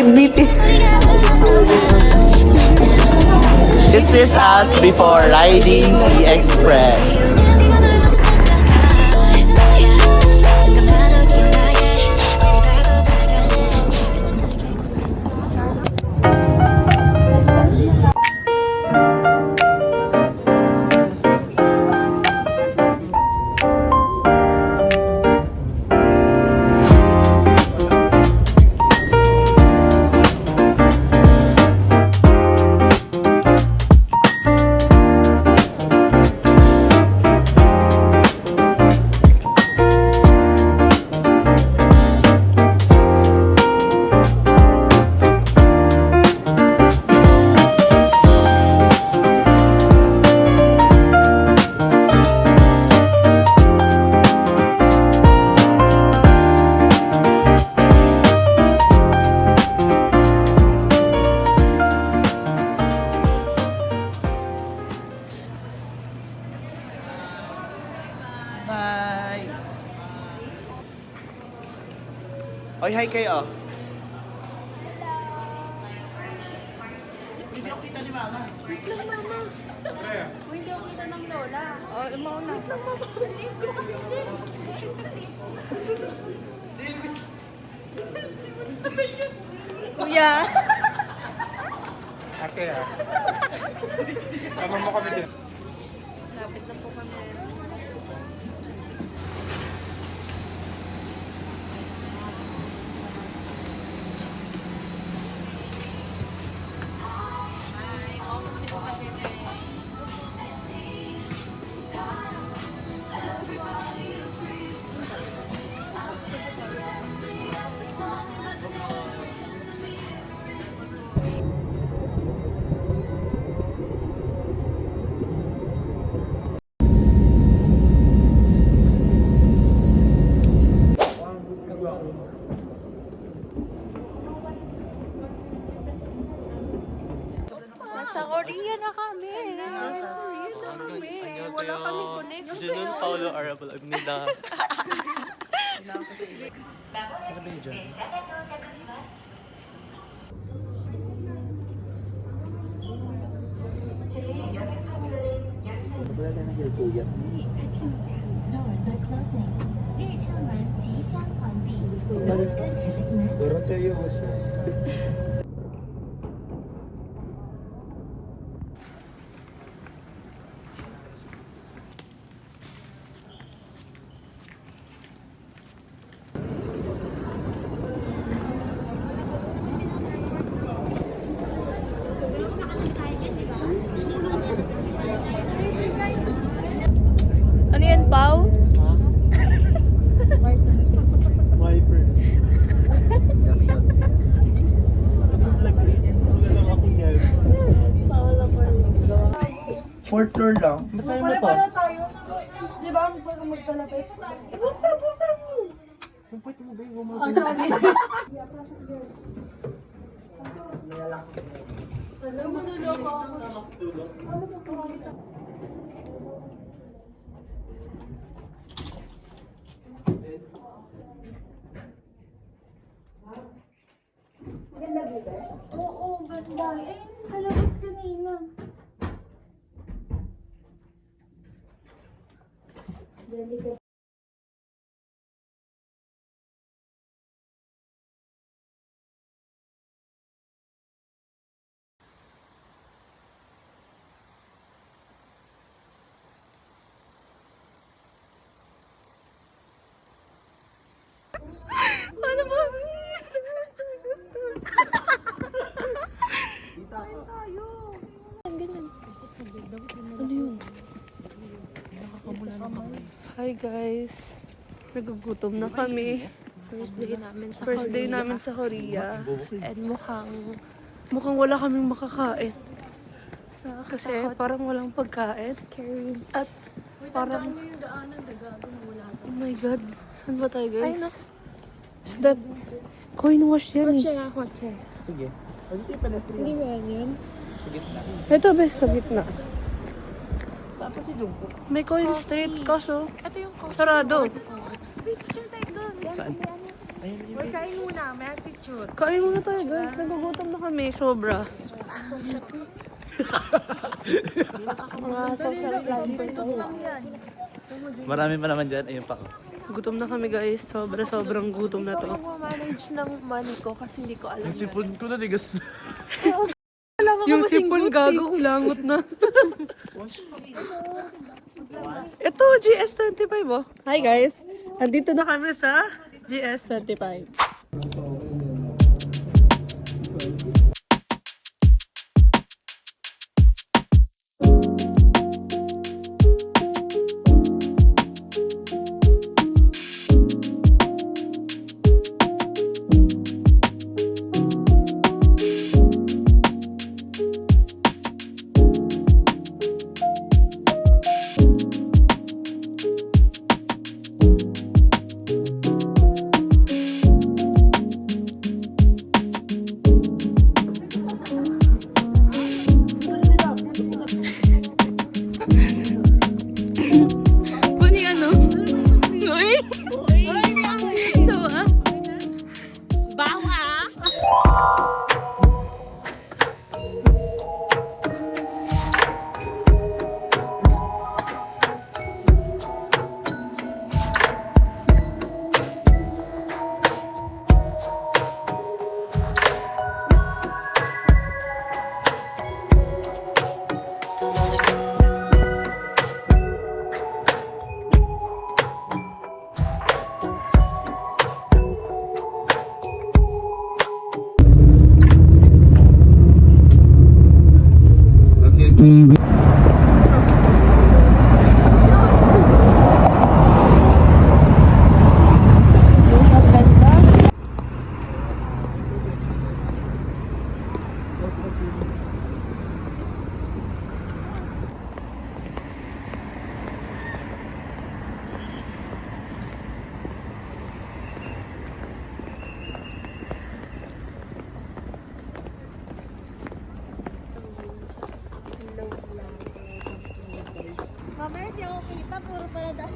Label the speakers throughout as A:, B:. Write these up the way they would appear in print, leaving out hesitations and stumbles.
A: with BTS.
B: This is us before riding the express. Bye! Oy, hi kayo. Hindi ako kita ni Mama.
C: Wait lang, Mama. Hindi ako kita ng Lola. Oh, mauna. Wait lang, Mama. Maliit ko kasi din. Kuya.
D: Ate ah. Sama mo kami din.
C: Lapit na po kami. Nasa Korea na kami. Nasa Korea na kami. Wala kami connection.
B: Junun Paulo Arabal Agnida.
E: Doors are closing. 列车门即将关闭。跟随门。
D: Doroteyosa.
C: Ano yan, Pao?
D: Wiper. Fourth floor lang. Basahin mo to.
A: Di ba ang pag magkalapit? Busa mo!
D: Pwede mo ba yung
A: Oh, sorry. Alam mo, naloko ako. Ano ba po? Ganda dito? Oo, ganda. Eh, sa labas kanina. Ganda. Ano ba? Tayo. Ano yun? Hi guys. Nagugutom na kami.
C: First day namin sa
A: First day namin sa Korea. And mukhang wala kaming makakain. Kasi parang walang pagkain.
C: Scary.
A: At parang... Oh my God. Saan ba tayo guys?
C: Ay, no.
A: Is that... Coin wash yan eh.
C: Kotse.
D: Sige. Hindi pedestrian.
C: Hindi ba yun?
D: Sa gitna.
A: Ito best sa gitna.
D: Saan pa si Jungko?
A: May coin street kaso
C: Ito yung coffee.
A: sarado.
C: Wait, picture tayo doon.
D: Saan? Uy, kain muna. May picture.
A: Kain muna tayo guys. Nagugutom na kami. Sobra.
B: Marami pa naman dyan. Ayun pa.
A: Gutom na kami guys. Sobrang gutom na to.
C: manage ng money ko kasi hindi ko alam.
B: Yung sipon ko na tigas na.
A: Yung sipon gago, kulangot na. Ito, GS25 oh. Hi guys. Andito na kami sa GS25. Puni ano? Uy! Tawa? Bawa!
C: Mamaya di ako kita, puro pala dahil.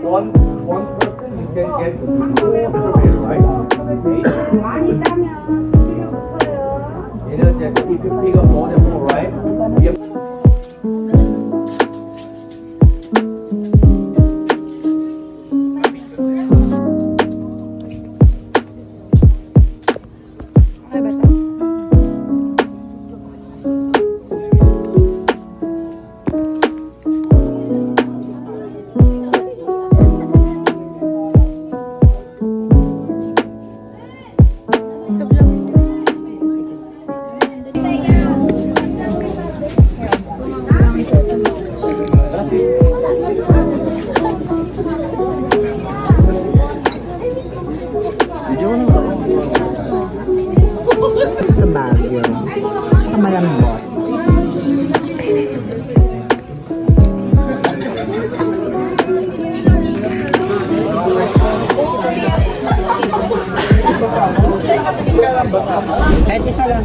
F: One person you can get right? You know that if you pick up more than four, right? You have
D: Sa Baguio. Sa Malambot. Kahit isa lang.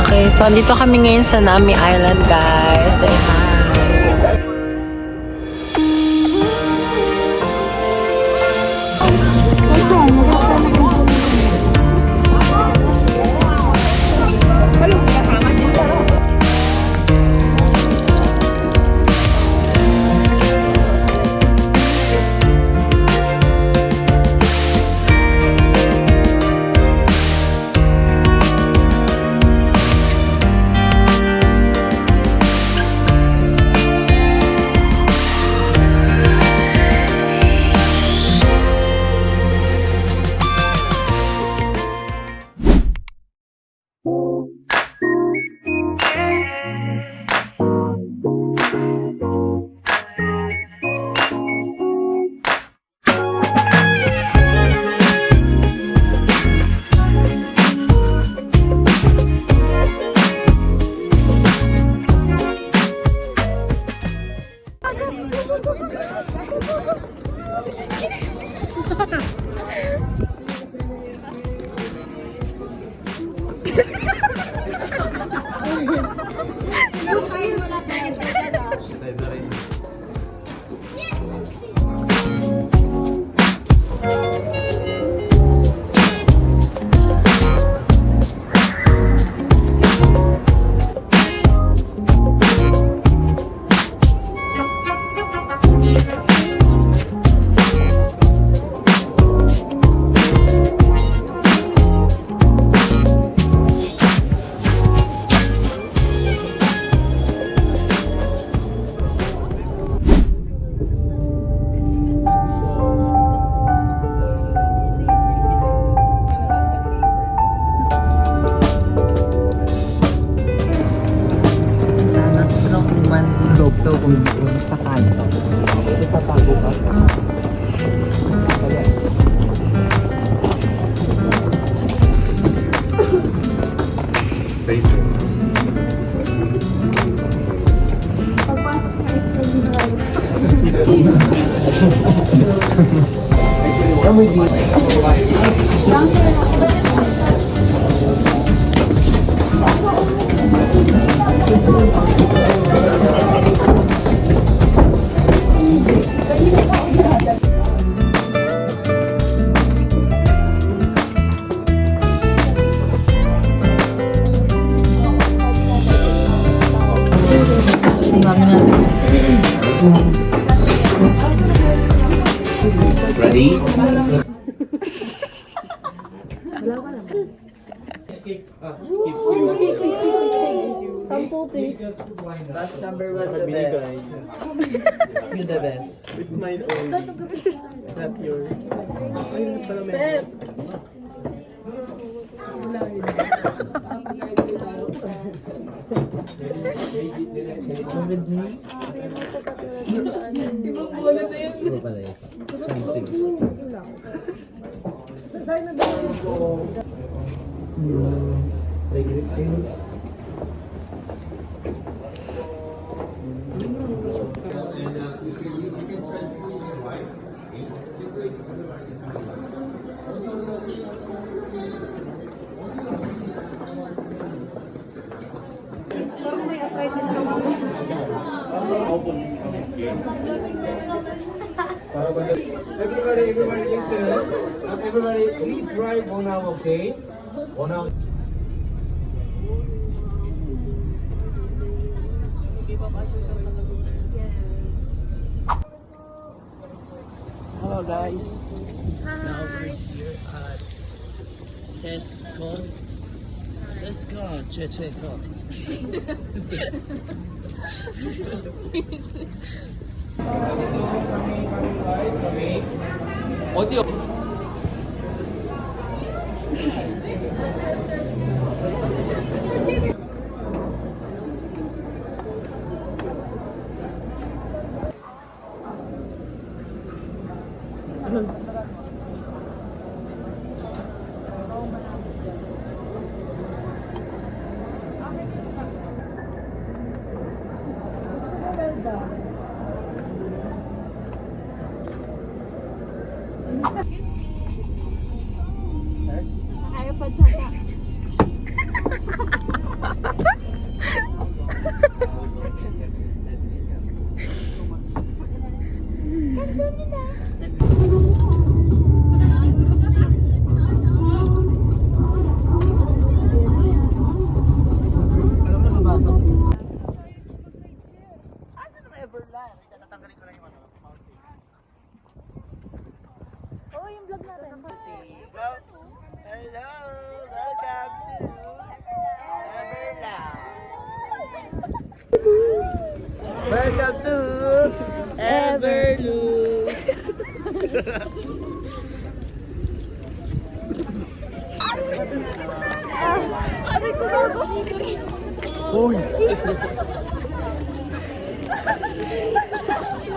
G: Okay, so andito kami ngayon sa Nami Island, guys. Say hi. Sana strong man loob daw kung sa kanto.
D: Ipatago ka.
B: Ready?
D: That's number 1 the best. You the best. It's mine only. Not yours. Pep! With me? Ito pala yun. Something.
F: Everybody listen. Everybody, please drive 1 hour, okay? 1 hour.
B: Hello guys. Now we're here at Sesco. Checheco.
F: 어디요?
B: Welcome to Everloop.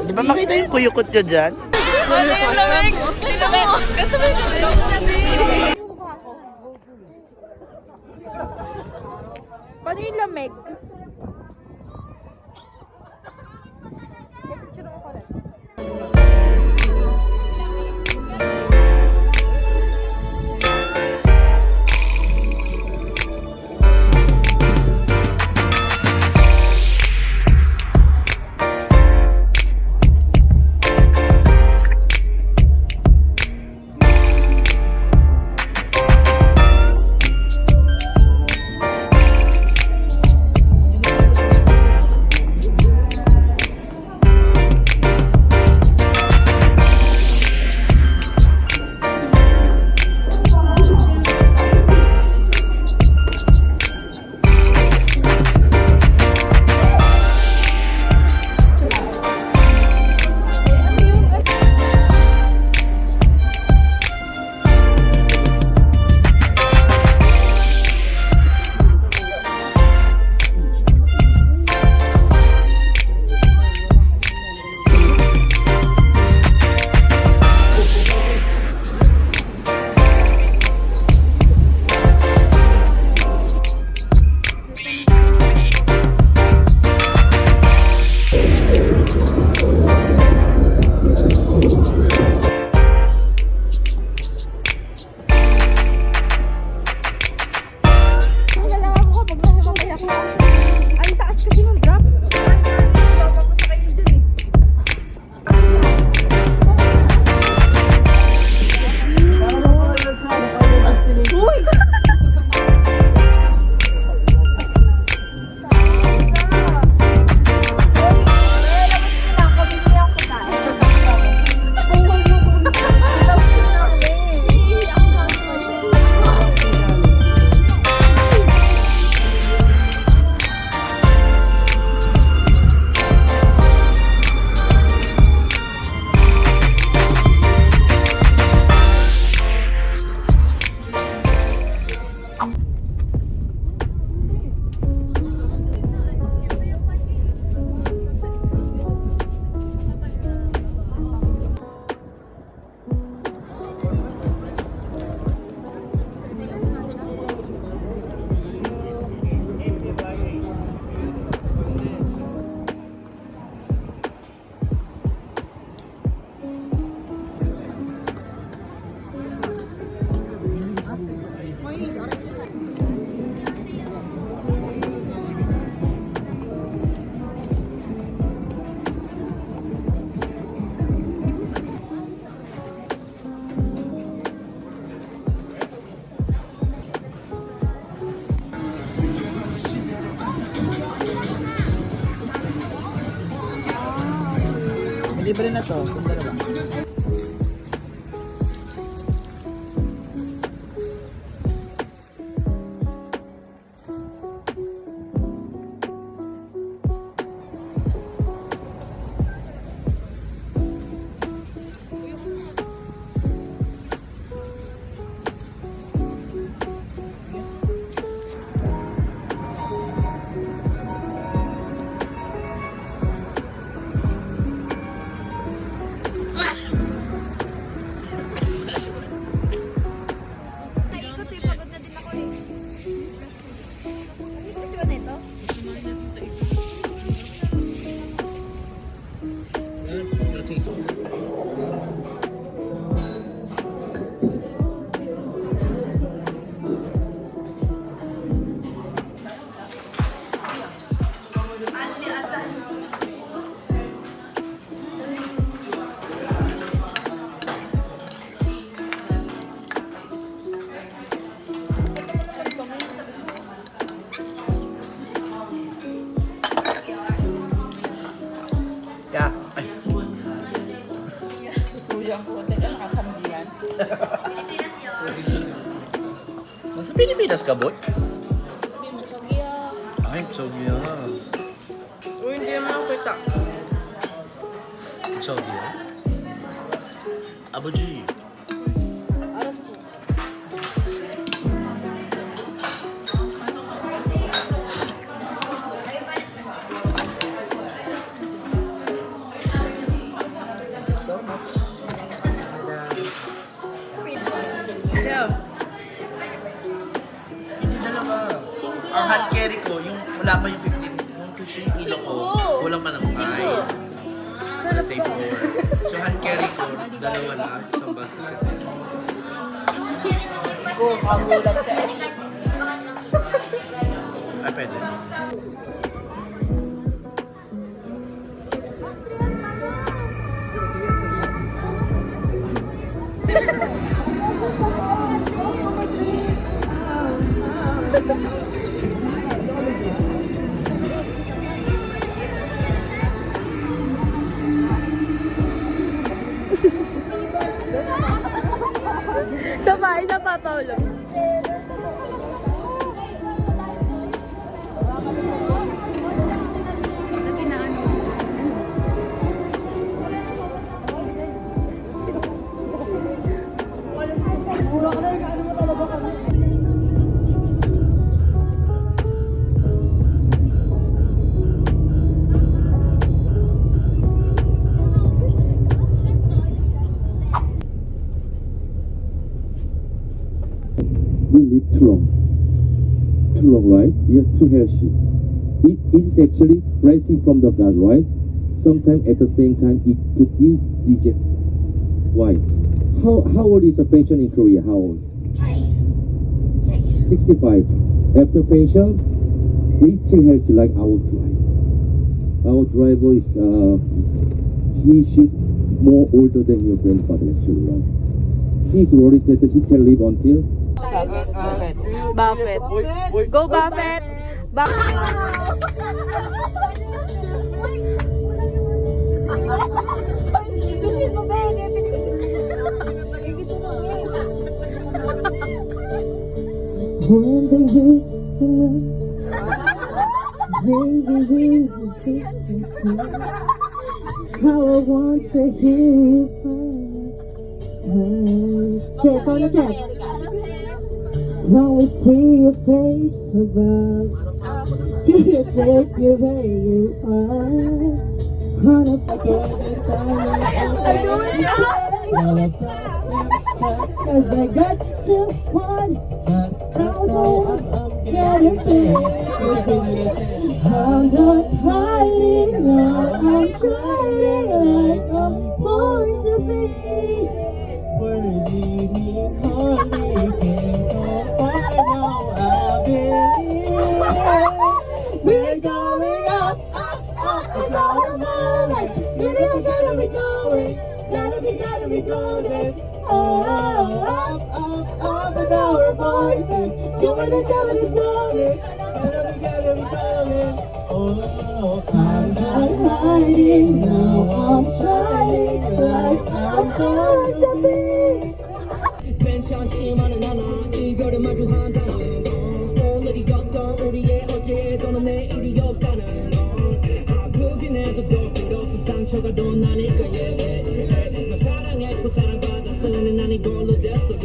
B: Di ba makita yung kuyukot ko dyan?
C: Ano yung lamig? Tignan mo! Kasabay ko yung lamig!
A: Paano yung lamig?
D: Libre na to, kung dalawa.
C: Naikot eh, pagod na din ako eh. Ikot yun ito?
B: Yeah. Ay. Nasa Pilipinas ka, boy? Ay, Sogya.
A: Uy, hindi naman kita.
B: Sogya. Abu G.
A: Yeah.
B: Hindi dalawa. Ang hand carry ko, yung wala pa yung 15 kilo ko, kulang pa ng 5. Say 4. So hand carry ko, dalawa na, isang bag to set. Ay, pwede.
A: Isa pa, Paolo.
H: too long, right? We are too healthy. It is actually blessing from the God, right? Sometimes at the same time it could be deject. Why? How old is the pension in Korea? How old? 65. After pension, they still healthy like our driver. Our driver is he should more older than your grandfather actually, right? He's worried that he can live until
C: Buffett. Go Buffett!
I: How I want to hear you check on the check. When we see your face above, you take me where you are. On a cause I got to one. How do I get it back? I'm not hiding now. I'm trying like I'm born to be.
D: We're leaving hardly came so far now. I believe we're going up, up, up. It's all the moment. We're gotta be going, gotta be going. Oh, up, up, up with our voices. Doing the devil is only. Gotta be going. Oh, I'm not hiding now. I'm trying like I'm born to be. 괜찮지만은 않아 이별을 마주한다는 건 오늘이었던 우리의 어제 또는 내일이 없다는 건 아프긴 해도 더 비로소 상처가 더 나니까 널 사랑했고 사랑받았으니 난 이걸로 됐어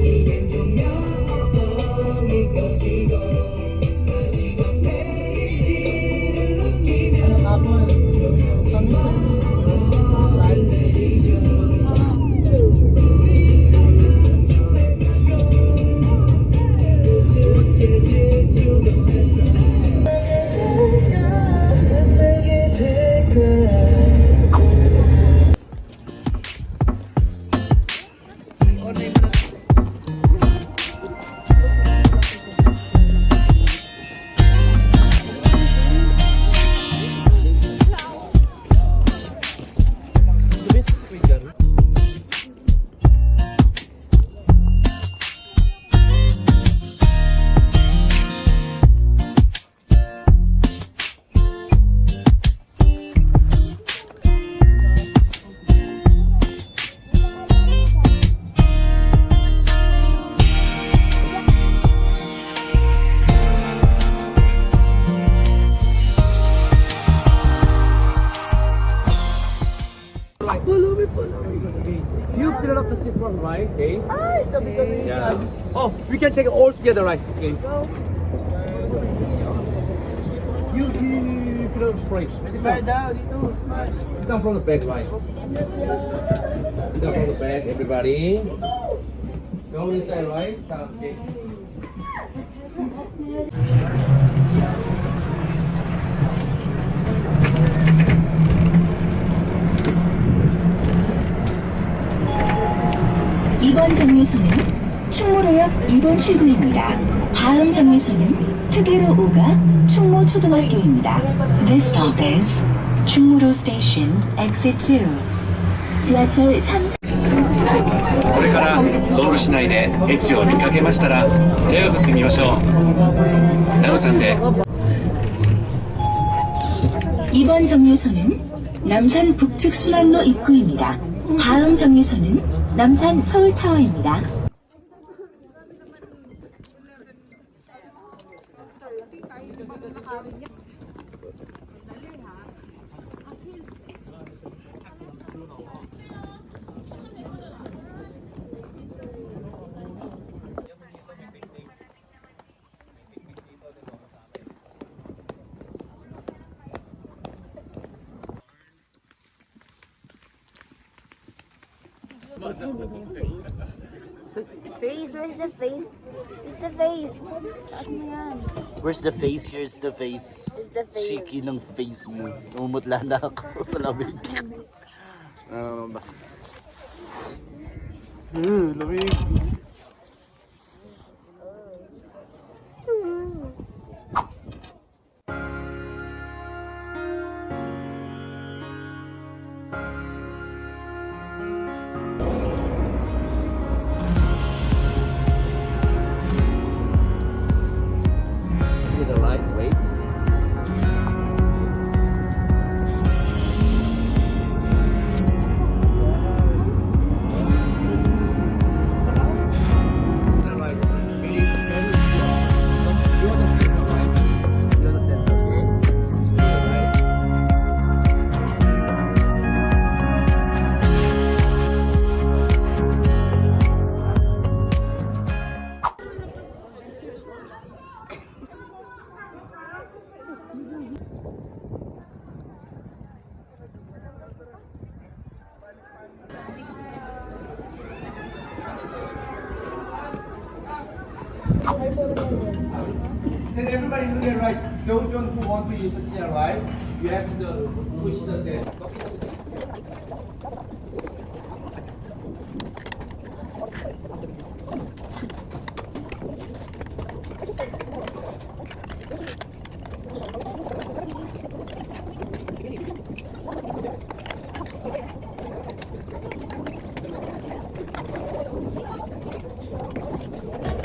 D: 이젠 조명이 꺼지고 마지막 페이지를 넘기며
F: You fill up the seat from right, okay? Yeah. Oh, we can take it all together, right? Okay. You fill up the front. Sit down from the back, right? Sit down from the back, everybody. Go inside, right? Okay.
J: 이번 정류소는 충무로역 2번 출구입니다. 다음 정류소는 투게로 5가 충무초등학교입니다. This stop is 충무로 Station, Exit 2. 지하철 3.
K: これからソウル市内でエチを見かけましたら手を振ってみましょう。ナムさんで。
J: 이번 정류소는 남산 북측 순환로 입구입니다. 다음 정류소는 남산 서울타워입니다.
C: Face, where's the face? Where's the face? Taas mo yan.
B: Where's the face? Here's the face.
C: Where's the face?
B: Cheeky ng face mo. Umutla na ako sa lamig. Lamig. To the right, wait.
F: Then everybody look at right. Those ones who want to use the chair right, you have to push the desk.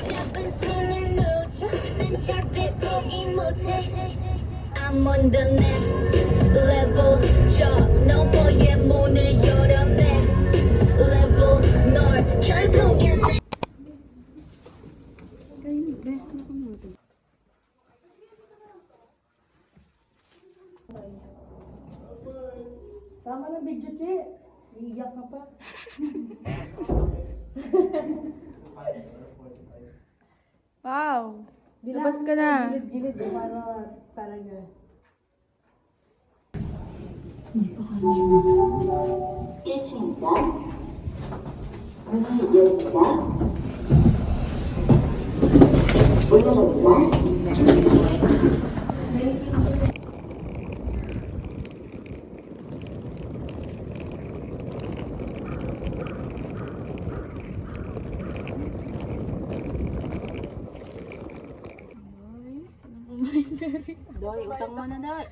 E: 잡은 손을 놓쳐 난 절대 포기 못해 I'm on the next level 저 너머의 문을 열어 next level 널 결국엔
I: Tama na video, Che. Iiyak ka pa.
A: Wow! Labas ka na.
I: Gilid-gilid para nga.
C: Doy, utang mo na, Doy.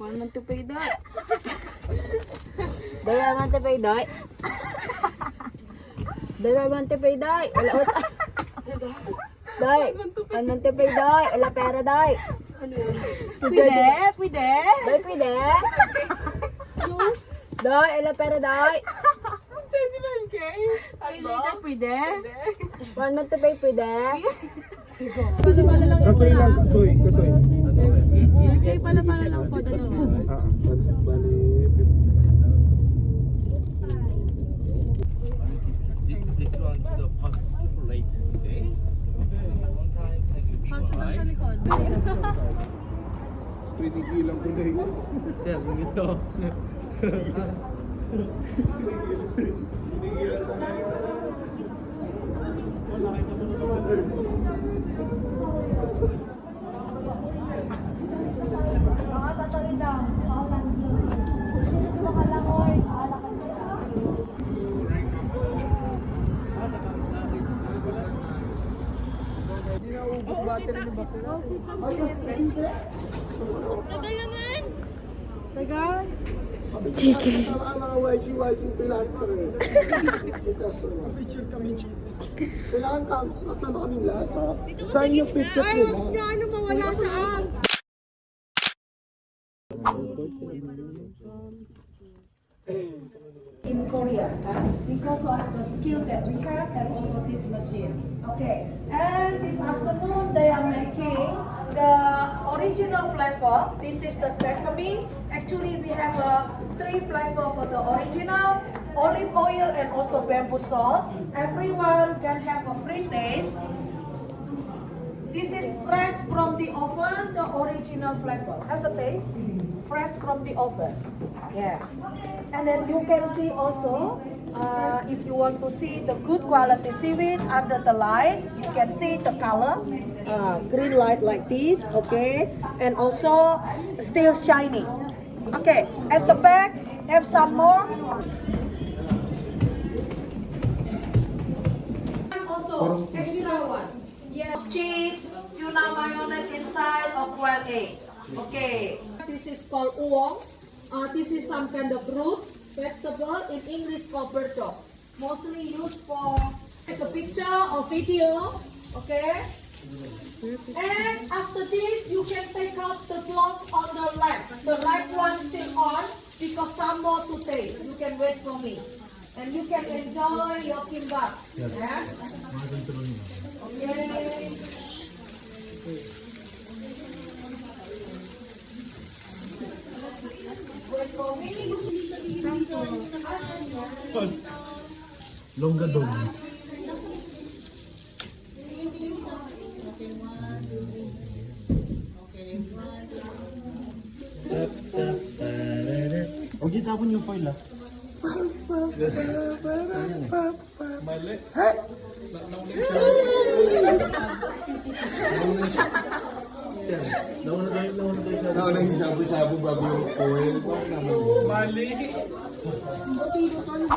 C: 1 month to pay, Doy. Doy, 1 month to pay, Doy. Doy, 1 month to pay, Doy. Wala utang. Doy, 1 month to pay, Doy. Wala pera, Doy. Pwede? Pwede? Doy, pwede? Doy, wala pera, Doy. Pwede? 1 month to pay, pwede?
D: Kasoy lang, kasoy.
A: Okay, pala lang po, dalawa.
B: This one to the positive rate today.
A: Pasok lang sa likod.
D: Pinigilan ko na yun.
B: Sir, ganito.
A: Tagal naman!
I: Tagal.
D: Chiki. Ang mga YG freelancer. Picture kami. Kailangan kasama kaming lahat. Saan yung picture
I: Ay,
D: nila?
I: huwag niya mawala sa app. In Korea, because of the skill that we have and also this machine. Okay, and this afternoon they are making the original flavor. This is the sesame. Actually, we have 3 flavor for the original, olive oil and also bamboo salt. Everyone can have a free taste. This is fresh from the oven, the original flavor. Have a taste. Fresh from the oven. Yeah. And then you can see also, if you want to see the good quality seaweed under the light, you can see the color, green light like this, okay? And also still shiny. Okay, at the back, have some more. Also, extra one. Yes, cheese, tuna mayonnaise inside of quail egg. Okay, this is called uong. This is some kind of roots, vegetable, in English called burdock. Mostly used for take a picture or video, okay? And after this, you can take out the cloth on the left. The right one still on, because some more to taste. You can wait for me. And you can enjoy your kimbap. Yeah? Okay.
F: Longgadong. Huwag niyo tapon yung foil ah. Mali. Nauna yung sabu-sabu bago yung foil. Mali.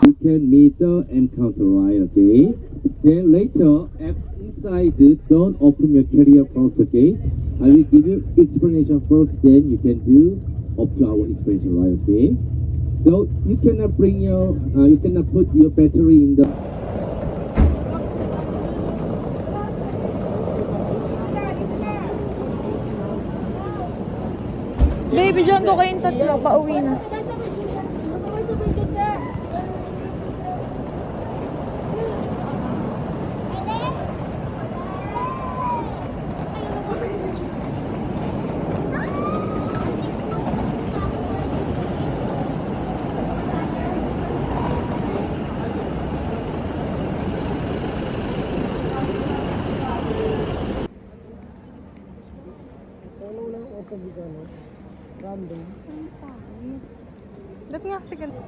H: You can meet the M counter line, okay? Then later, inside, don't open your carrier first, okay? I will give you explanation first, then you can do up to our explanation line, okay? So you cannot bring your, you cannot put your battery in the.
A: Baby, dyan ko kayong tatlo. Pauwi na. Random. Ba't nga kasi ganun?